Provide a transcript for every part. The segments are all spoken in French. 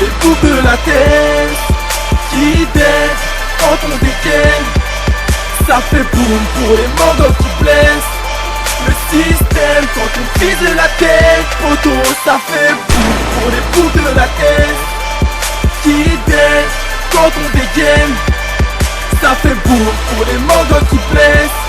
les boucles de la tête qui dènent quand on dégaine. Ça fait boum pour les mandocs qui blessent le système quand on vise la tête. Poto, ça fait boum pour les boucles de la tête qui dènent quand on dégaine. Ça fait boum pour les mandocs qui blessent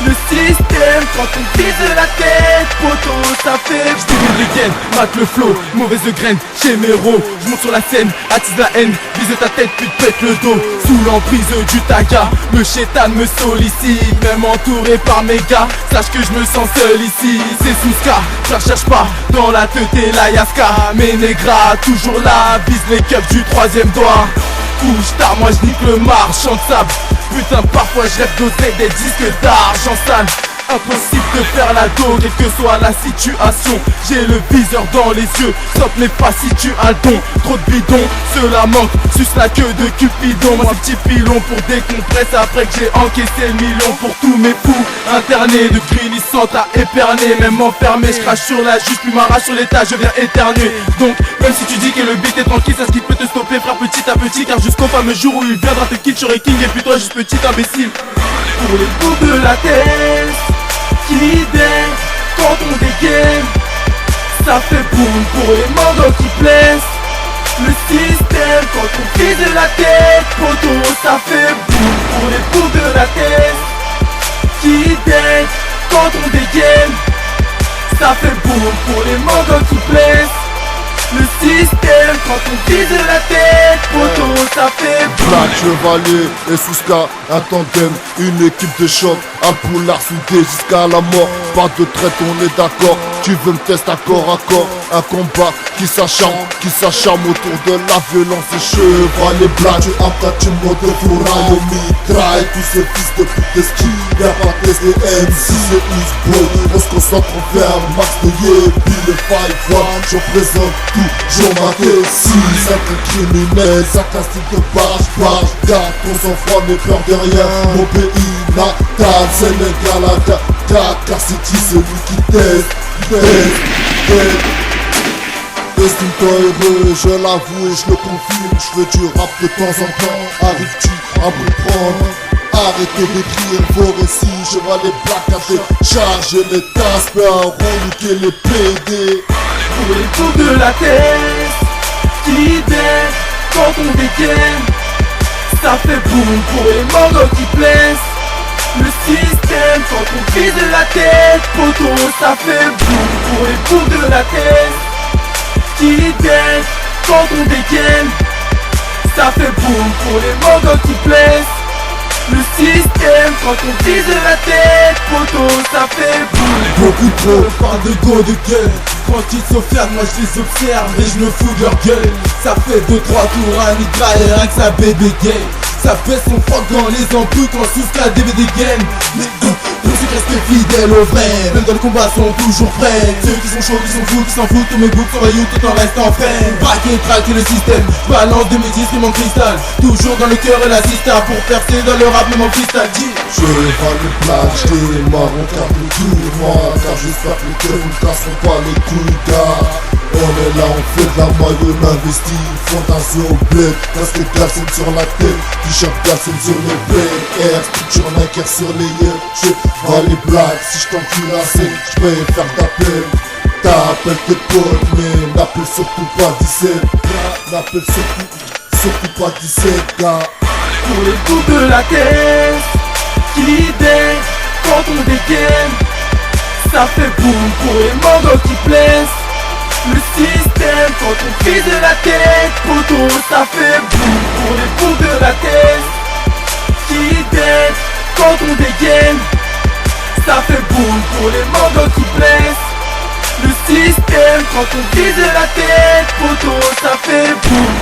le système quand on vise la tête. Poto, ça fait j'dévile les gaines, mate le flow, mauvaise graine chez Mero. J'monte sur la scène, attise la haine, vise ta tête puis te pète le dos. Sous l'emprise du taga, le chétan me sollicite. Même entouré par mes gars, sache que je me sens seul ici. C'est Souska, ça cherche pas dans la teuté la yaska. Mes négras toujours là, vise les keufs du troisième doigt. Couche tard, moi je nique le marchand de sable. Putain parfois je rêve d'oser des disques d'argent sale. Impossible de faire la go, quelle que soit la situation. J'ai le viseur dans les yeux, sauf n'est pas si tu as le don. Trop de bidons, cela manque, suce la queue de Cupidon. Moi c'est petit pilon pour décompresser après que j'ai encaissé le million. Pour tous mes fous internés, de grillissante à éperner. Même enfermé, je crache sur la juge, puis m'arrache sur l'état, je viens éternuer. Donc même si tu dis que le beat est tranquille, c'est ce qui peut te stopper frère petit à petit. Car jusqu'au fameux jour où il viendra te kill, j'aurai king et puis toi juste petit imbécile. Pour les boucles de la tête qui dènent quand on dégaine. Ça fait boum pour les mandocs qui blessent le système quand on vise la tête. Poto, ça fait boum pour les boucles de la tête qui dènent quand on dégaine. Ça fait boum pour les mandocs qui blessent le système quand on vise la tête. Poto, ça fait boum. Black Chevalier et Souska, un tandem, une équipe de choc. Un poulard soudé jusqu'à la mort. Pas de traite, on est d'accord. Tu veux me tester à corps. Un combat qui s'acharne autour de la violence et chevalier black. Tu attaques, tu montes de fourraille au mitraille. Tous ces fils de pute d'esquis, y'a pas de tester MC, c'est Eastboy. On se concentre, on fait un max de yébi, le fight one. Je représente toujours ma tessie. Certains criminels, certains styles de barge. Garde ton sang-froid, mais peur de rien. Mon pays natal, Sénégal à Dakar City, c'est lui qui teste. Estime-toi heureux, je l'avoue et je le confirme. Je veux du rap de temps en temps. Arrives-tu à me prendre? Arrêtez d'écrire vos récits. Chevalier black à décharger les tasses. Peu à niquer les PD. Pour les coups de la tête qui dènent quand on dégaine. Ça fait boum pour les mandocs qui blessent le système quand on vise la tête. Poto, ça fait boum pour les coups de la tête qui dènent quand on dégaine. Ça fait boum pour les mandocs qui blessent le système quand on vise la tête. Poto, ça fait boum. Beaucoup trop. On parle de go de gueule. Quand ils s'offèrent, moi je les observe et je me fous de leur gueule. Ça fait 2-3 tours à Nitra et rien que ça bébé gay. Ça fait son froc dans les embouts quand Souska DVD gain. Mais pour ceux qui restent fidèles au vrai, même dans le combat sont toujours prêts. Ceux qui sont chauds, qui sont fous, qui s'en foutent, tous mes boucs sont vailloux, tout en reste en freine. Braquer, traquer le système, balance de mes disques en cristal. Toujours dans le cœur et la sista pour percer dans le rap, même en freestyle. Chevalier black, j't'ai marron car tout tourment. Car j'espère que les keufs ne casseront pas les couilles gars. On est là, on fait de la maille, on investit. Fondation au bled, casque glacine sur la tête. T-shirt glacine sur les bleds. Air, structure Nike sur les yeux. Chevalier black, si j't'encule assez, j'peux faire d'appel. T'appelles tes potes, mais n'appelle surtout pas 17. N'appelle surtout pas 17 gars. Pour les coups de la tête qui dènent quand on dégaine. Ça fait boum pour les mandocs qui blessent le système quand on vise la tête. Poto, ça fait boum pour les coups de la tête qui dènent quand on dégaine. Ça fait boum pour les mandocs qui blessent le système quand on vise la tête. Poto, ça fait boum.